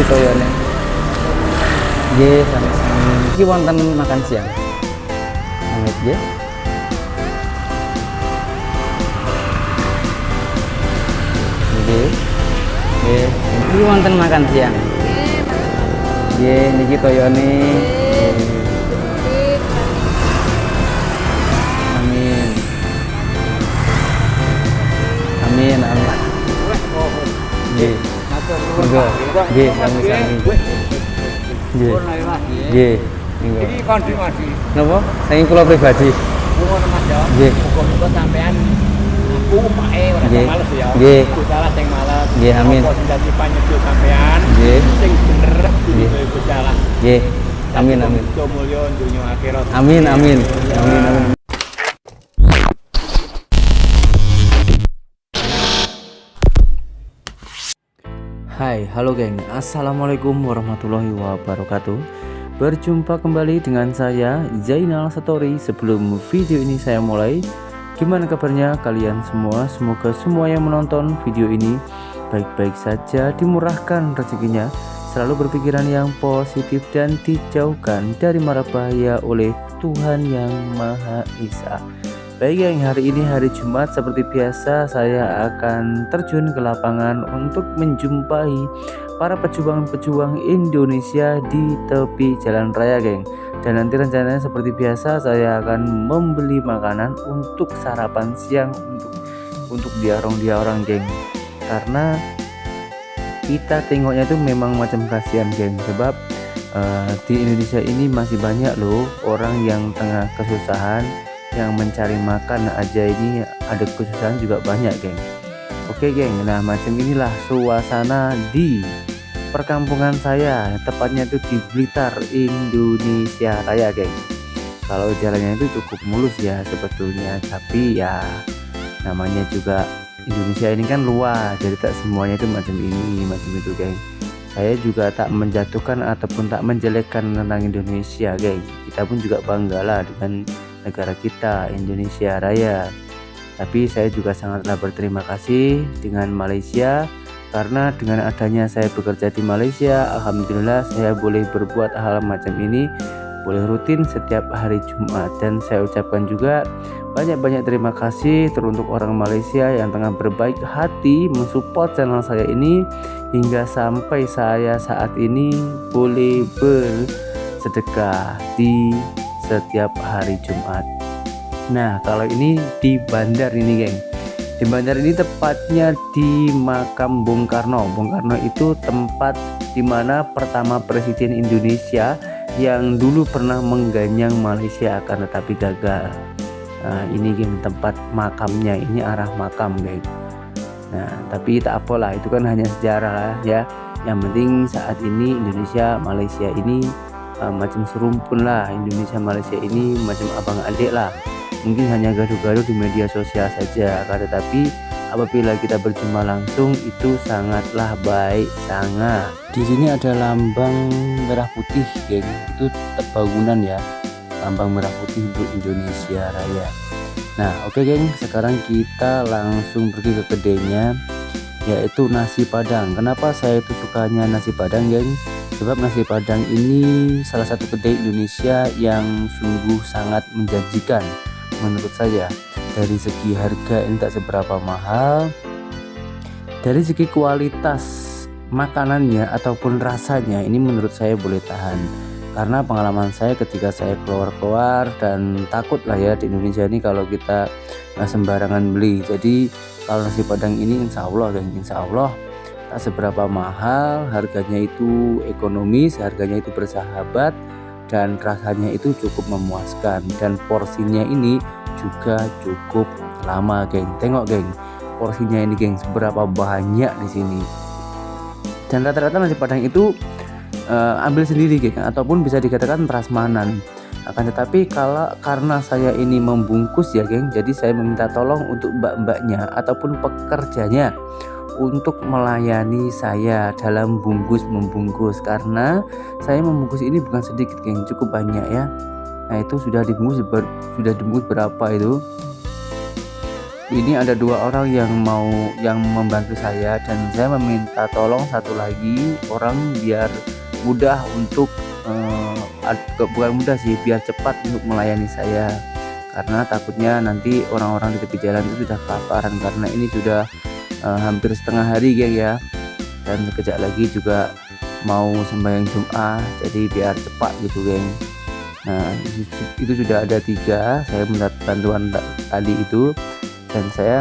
toyone. Nggih, sami-sami. Iki wonten makan siang. Amit nggih. Nggih. Nggih, iki wonten makan siang. Nggih, niki toyone. Amin. Amin, amin. Nggih. Monggo. Nggih, sami-sami. Nggih. Nggih. Iki kondi Mas. Napa? Saking kula pribadi. Ngono Mas ya. Nggih. Muga-muga sampean aku pake ora Nggih. males ya. Nggih. Salah sing males. Nggih, amin. Apa sing dadi panyedhul sampean. Nggih. Sing bener Nggih. kudu salah. Nggih. Amin, amin. Muga mulya dunya akhirat. Amin, amin. Amin, amin. Hai, halo geng. Assalamualaikum warahmatullahi wabarakatuh. Berjumpa kembali dengan saya Zainal Satori. Sebelum video ini saya mulai, gimana kabarnya kalian semua? Semoga semua yang menonton video ini baik-baik saja, dimurahkan rezekinya, selalu berpikiran yang positif dan dijauhkan dari mara bahaya oleh Tuhan Yang Maha Esa. Baik yang hari ini hari Jumat, seperti biasa saya akan terjun ke lapangan untuk menjumpai para pejuang-pejuang Indonesia di tepi jalan raya geng. Dan nanti rencananya seperti biasa saya akan membeli makanan untuk sarapan siang untuk diorang geng. Karena kita tengoknya itu memang macam kasihan geng, sebab di Indonesia ini masih banyak loh orang yang tengah kesusahan, yang mencari makan aja ini ada kesusahan juga banyak geng. Oke geng, nah macam inilah suasana di perkampungan saya, tepatnya itu di Blitar, Indonesia Raya geng. Kalau jalannya itu cukup mulus ya sebetulnya, tapi ya namanya juga Indonesia ini kan luas, jadi tak semuanya itu macam ini macam itu geng. Saya juga tak menjatuhkan ataupun tak menjelekkan tentang Indonesia geng. Kita pun juga banggalah dengan negara kita Indonesia Raya. Tapi saya juga sangatlah berterima kasih dengan Malaysia, karena dengan adanya saya bekerja di Malaysia, alhamdulillah saya boleh berbuat hal macam ini, boleh rutin setiap hari Jumat. Dan saya ucapkan juga banyak-banyak terima kasih teruntuk orang Malaysia yang tengah berbaik hati mensupport channel saya ini hingga sampai saya saat ini boleh bersedekah di setiap hari Jumat. Nah kalau ini di Bandar ini geng, di Bandar ini tepatnya di makam Bung Karno. Bung Karno itu tempat dimana pertama Presiden Indonesia yang dulu pernah mengganyang Malaysia akan tetapi gagal. Nah ini geng tempat makamnya, ini arah makam geng. Nah tapi tak apalah, itu kan hanya sejarah lah ya. Yang penting saat ini Indonesia Malaysia ini macam serumpun lah. Indonesia Malaysia ini macam abang adik lah, mungkin hanya gaduh-gaduh di media sosial saja, tetapi apabila kita berjumpa langsung itu sangatlah baik sangat. Di sini ada lambang merah putih geng, itu bangunan ya, lambang merah putih untuk Indonesia Raya. Nah oke geng, sekarang kita langsung pergi ke kedainya, yaitu nasi padang. Kenapa saya itu sukanya nasi padang geng? Sebab nasi padang ini salah satu kedai Indonesia yang sungguh sangat menjanjikan menurut saya. Dari segi harga ini tak seberapa mahal, dari segi kualitas makanannya ataupun rasanya ini menurut saya boleh tahan. Karena pengalaman saya ketika saya keluar dan takut lah ya di Indonesia ini kalau kita sembarangan beli. Jadi kalau nasi padang ini insya Allah tak seberapa mahal, harganya itu ekonomis, harganya itu bersahabat, dan rasanya itu cukup memuaskan, dan porsinya ini juga cukup lama geng. Tengok geng, porsinya ini geng seberapa banyak di sini. Dan rata-rata nasi padang itu ambil sendiri geng, ataupun bisa dikatakan prasmanan. Akan tetapi karena saya ini membungkus ya geng, jadi saya meminta tolong untuk mbak-mbaknya ataupun pekerjanya untuk melayani saya dalam membungkus, karena saya membungkus ini bukan sedikit geng, cukup banyak ya. Nah itu sudah dibungkus berapa itu, ini ada 2 orang yang membantu saya, dan saya meminta tolong satu lagi orang biar mudah untuk bukan mudah sih, biar cepat untuk melayani saya, karena takutnya nanti orang-orang di tepi jalan itu sudah kelaparan, karena ini sudah hampir setengah hari geng ya, dan sekejap lagi juga mau sembahyang Jumat, jadi biar cepat gitu geng. Nah itu sudah ada 3, saya mendapat bantuan tadi itu, dan saya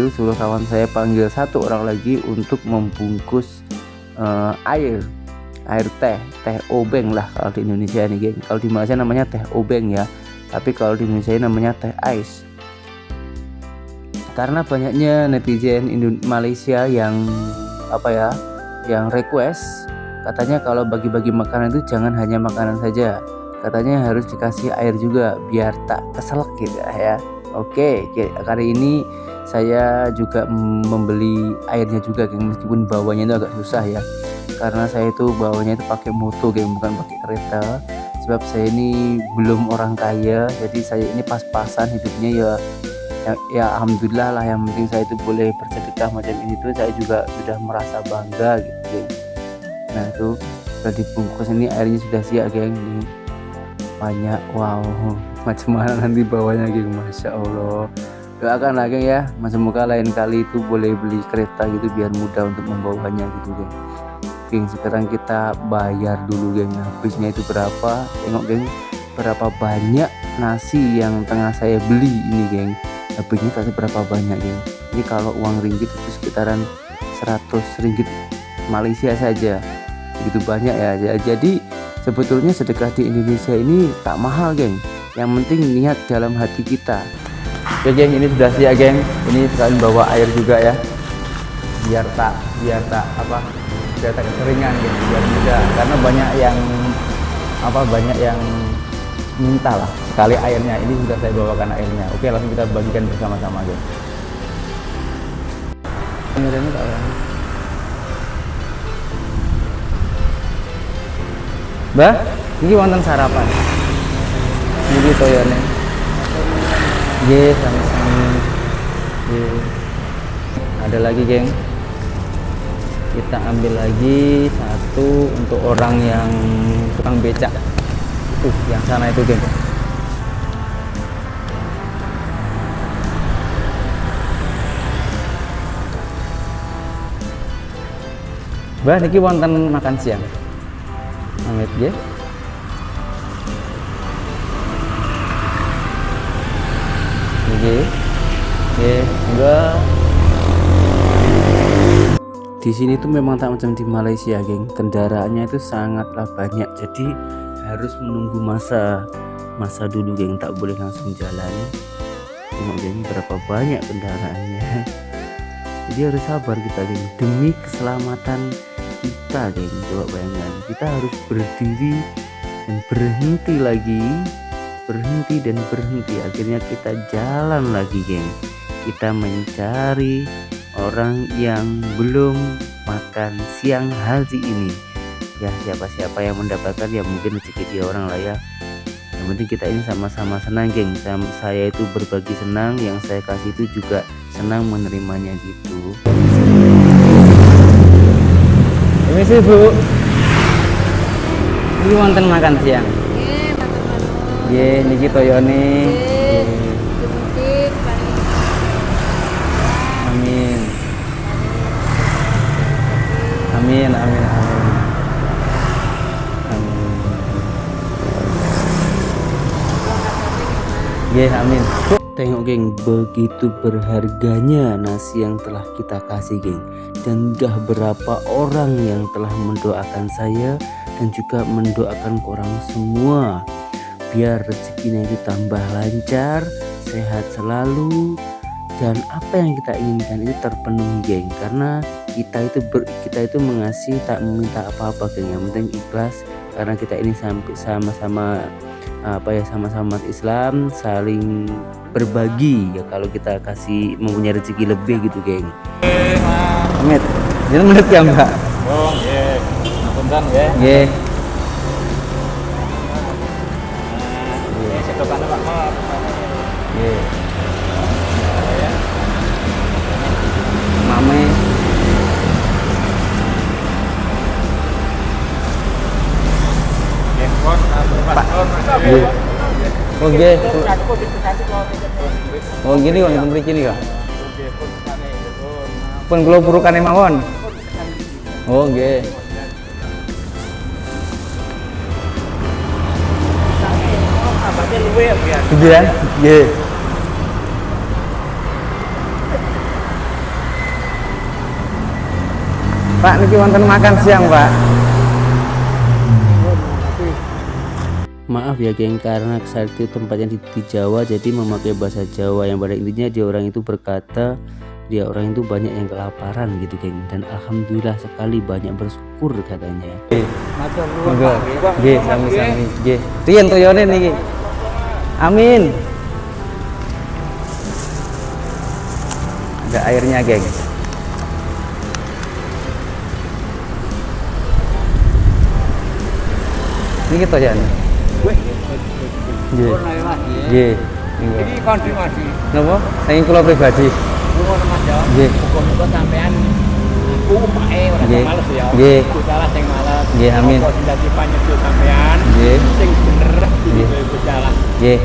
suruh kawan saya panggil 1 orang lagi untuk membungkus air teh obeng lah kalau di Indonesia ini geng. Kalau di Malaysia namanya teh obeng ya, tapi kalau di Indonesia namanya teh ais. Karena banyaknya netizen Malaysia yang yang request, katanya kalau bagi-bagi makanan itu jangan hanya makanan saja, katanya harus dikasih air juga biar tak keselak gitu ya. Oke, kali ini saya juga membeli airnya juga geng, meskipun bawanya itu agak susah ya, karena saya itu bawanya itu pakai motor geng, bukan pakai kereta, sebab saya ini belum orang kaya, jadi saya ini pas-pasan hidupnya ya alhamdulillah lah, yang penting saya itu boleh bersedekah macam ini tuh saya juga sudah merasa bangga gitu geng. Nah itu sudah dibungkus, ini airnya sudah siap geng, ini banyak, wow, macam mana nanti bawanya geng, masya Allah. Doakan lah geng ya, semoga lain kali itu boleh beli kereta gitu biar mudah untuk membawanya gitu geng. Sekarang kita bayar dulu geng, habisnya itu berapa, tengok geng berapa banyak nasi yang tengah saya beli ini geng, habisnya tak seberapa banyak geng. Ini kalau uang ringgit itu sekitaran 100 ringgit Malaysia saja, begitu banyak ya. Jadi sebetulnya sedekah di Indonesia ini tak mahal geng, yang penting niat dalam hati kita. Oke geng, ini sudah siap geng, ini sekalian bawa air juga ya, biar tak kekeringan geng, biar mudah, karena banyak yang minta lah sekali airnya. Ini sudah saya bawakan airnya. Oke, langsung kita bagikan bersama-sama geng. Ini tak orang. Mbak, ini wonten sarapan. Ini toyone. Ye, sama-sama. Ye. Ada lagi geng. Kita ambil lagi 1 untuk orang yang tukang becak. Tuh, yang sana itu geng. Mbak, niki wonten makan siang. Amit ya. Niki. Enggak. Di sini tuh memang tak macam di Malaysia geng, kendaraannya itu sangatlah banyak, jadi harus menunggu masa dulu geng, tak boleh langsung jalan. Tengok geng berapa banyak kendaraannya, jadi harus sabar kita geng, demi keselamatan kita geng. Coba bayangkan, kita harus berdiri dan berhenti lagi, berhenti dan berhenti, akhirnya kita jalan lagi geng. Kita mencari orang yang belum makan siang hari ini ya, siapa-siapa yang mendapatkan ya mungkin rezeki dia orang lah ya, yang penting kita ini sama-sama senang geng. Saya itu berbagi senang, yang saya kasih itu juga senang menerimanya gitu. Ini sih Bu, ini wonten makan siang. Nggih, niki toyone. Amin. Amin, amin, amin. Amin. Nggih, amin. Tengok geng, begitu berharganya nasi yang telah kita kasih geng, dan udah berapa orang yang telah mendoakan saya dan juga mendoakan orang semua biar rezekinya itu tambah lancar, sehat selalu, dan apa yang kita inginkan itu terpenuhi geng. Karena kita itu mengasih tak meminta apa-apa geng, yang penting ikhlas, karena kita ini sama-sama sama-sama Islam, saling berbagi ya. Kalau kita kasih mempunyai rezeki lebih gitu geng. Amit, jangan menit ya mbak. Oh nggih, ngapunten nggih. Nggih. Sedekahane Pak Mot. Nggih. rame. Handphone berpaspor. Nggih. Oh nggih. Oh gini kok ngeten mriki nika. Pun kula purukane mawon. Oh nggih. Abadnya luwe ya biar. Nggih ya? Nggih. Pak niki wonten makan siang, Pak. Maaf ya geng, karena saat itu tempatnya di Jawa, jadi memakai bahasa Jawa yang pada intinya dia orang itu berkata dia orang itu banyak yang kelaparan gitu geng, dan alhamdulillah sekali banyak bersyukur katanya. Monggo. Nggih, sami-sami. Nggih. Riyen toyone niki. Amin. Ada airnya, geng. Niki toyone. Nggih. Nggih. Ini konfirmasi. Napa? Saking kula pribadi. Ngono Mas ya. Nggih. Muga-muga sampean aku pae ora Nggih. males ya. Nggih. Salah sing males. Nggih, amin. Kok dadi panyetu sampean. Nggih. Sing bener Nggih. berjalan. Nggih.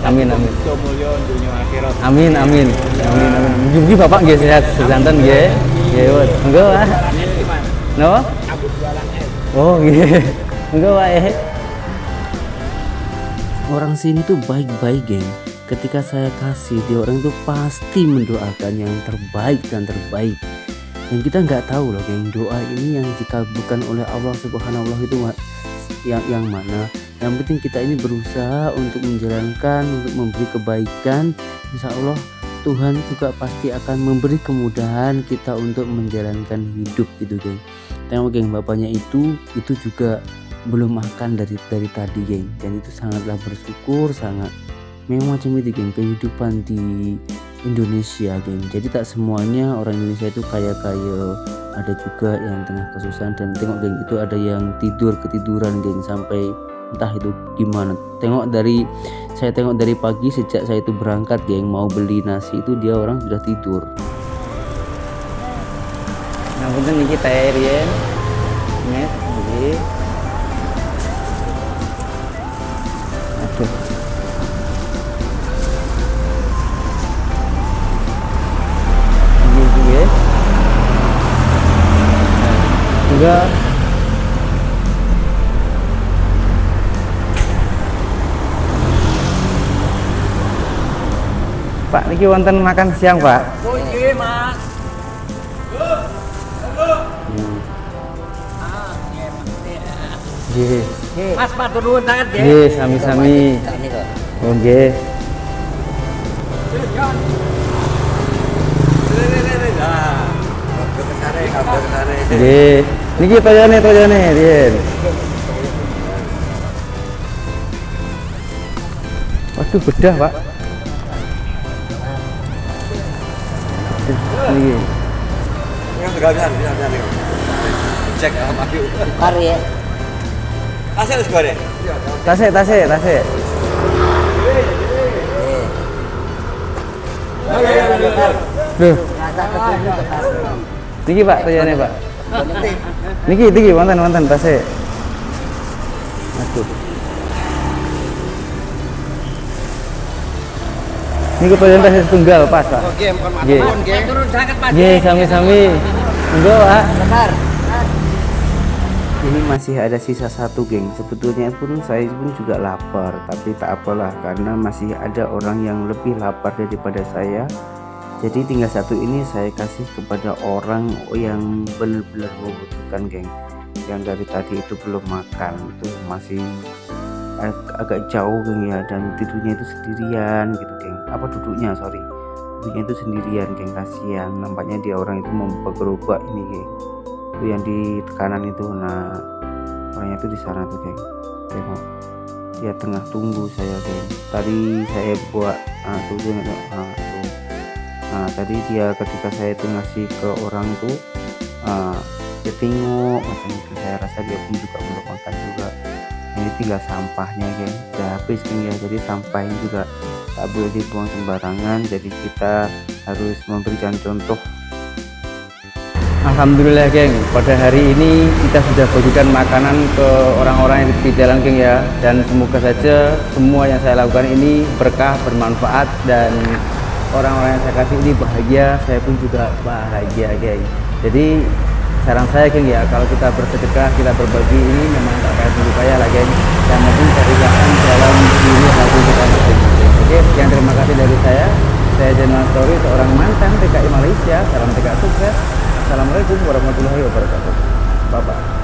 Amin amin. Muga mulya dunya akhirat. Amin amin. Amin amin. Mugi Bapak nggih sehat sedanten nggih. Nggih, wes. Monggo, Pak. Napa? Aku jualan es. Oh, nggih. Monggo, Pak. Orang sini tuh baik-baik geng. Ketika saya kasih, dia orang itu pasti mendoakan yang terbaik dan terbaik. Dan kita nggak tahu loh geng, doa ini yang dikabulkan oleh Allah Subhanahu wa Ta'ala itu yang mana. Yang penting kita ini berusaha untuk menjalankan, untuk memberi kebaikan. Insya Allah Tuhan juga pasti akan memberi kemudahan kita untuk menjalankan hidup gitu geng. Tengok geng, bapaknya itu juga belum makan dari tadi geng, dan itu sangatlah bersyukur, sangat memang macam itu geng kehidupan di Indonesia geng. Jadi tak semuanya orang Indonesia itu kaya, ada juga yang tengah kesusahan. Dan tengok geng, itu ada yang ketiduran geng sampai entah itu gimana. Saya tengok dari pagi sejak saya itu berangkat geng, mau beli nasi itu dia orang sudah tidur. Nah, punten niki teh riyen. Net, nggih. Aduh. Nggih. Enggak. Pak, niki wonten makan siang, Pak. Oh iya Mas. Nggih. Mas matur nuwun sangat nggih. Nggih, sami-sami. Oh, nggih. Nggih. Niki toyone riyen. Waduh, bedah, Pak. Niki. Cek apa yuk. Mari ya. Tasik wis goreng. Tasik. Loh, niki Pak, toyone Pak. Niki wonten tasik. Aduh. Niki toyone tasik setunggal pas, Pak. Oke, mohon maaf Nggih. nuwun nggih. Turun sangat Pak. Nggih, sami-sami. Monggo, Pak. Benar. Ini masih ada sisa satu geng. Sebetulnya pun saya pun juga lapar, tapi tak apalah karena masih ada orang yang lebih lapar daripada saya. Jadi tinggal satu ini saya kasih kepada orang yang benar-benar membutuhkan geng. Yang dari tadi itu belum makan, itu masih agak jauh geng ya, dan tidurnya itu sendirian gitu geng. Duduknya itu sendirian geng, kasihan. Nampaknya dia orang itu membawa gerobak ini geng. Itu yang di tekanan itu. Nah, orangnya itu di sana tuh geng, tengok dia tengah tunggu saya geng. Tadi saya buat tuh. Nah tadi dia ketika saya itu ngasih ke orang tuh dia tengok macam itu, saya rasa dia pun juga belum makan juga. Ini tinggal sampahnya geng, udah habis geng ya. Jadi sampahnya juga tak boleh dibuang sembarangan, jadi kita harus memberikan contoh Alhamdulillah geng, pada hari ini kita sudah bagikan makanan ke orang-orang yang di jalan geng ya. Dan semoga saja semua yang saya lakukan ini berkah, bermanfaat, dan orang-orang yang saya kasih ini bahagia, saya pun juga bahagia geng. Jadi saran saya geng ya, kalau kita bersedekah, kita berbagi ini memang tak kayak dulu kaya lah geng. Yang penting carikan dalam diri hati kita masing-masing. Oke, sekian terima kasih dari saya. Saya Jainal Story, seorang mantan TKI Malaysia. Salam TKI sukses. Assalamualaikum warahmatullahi wabarakatuh. Bye bye.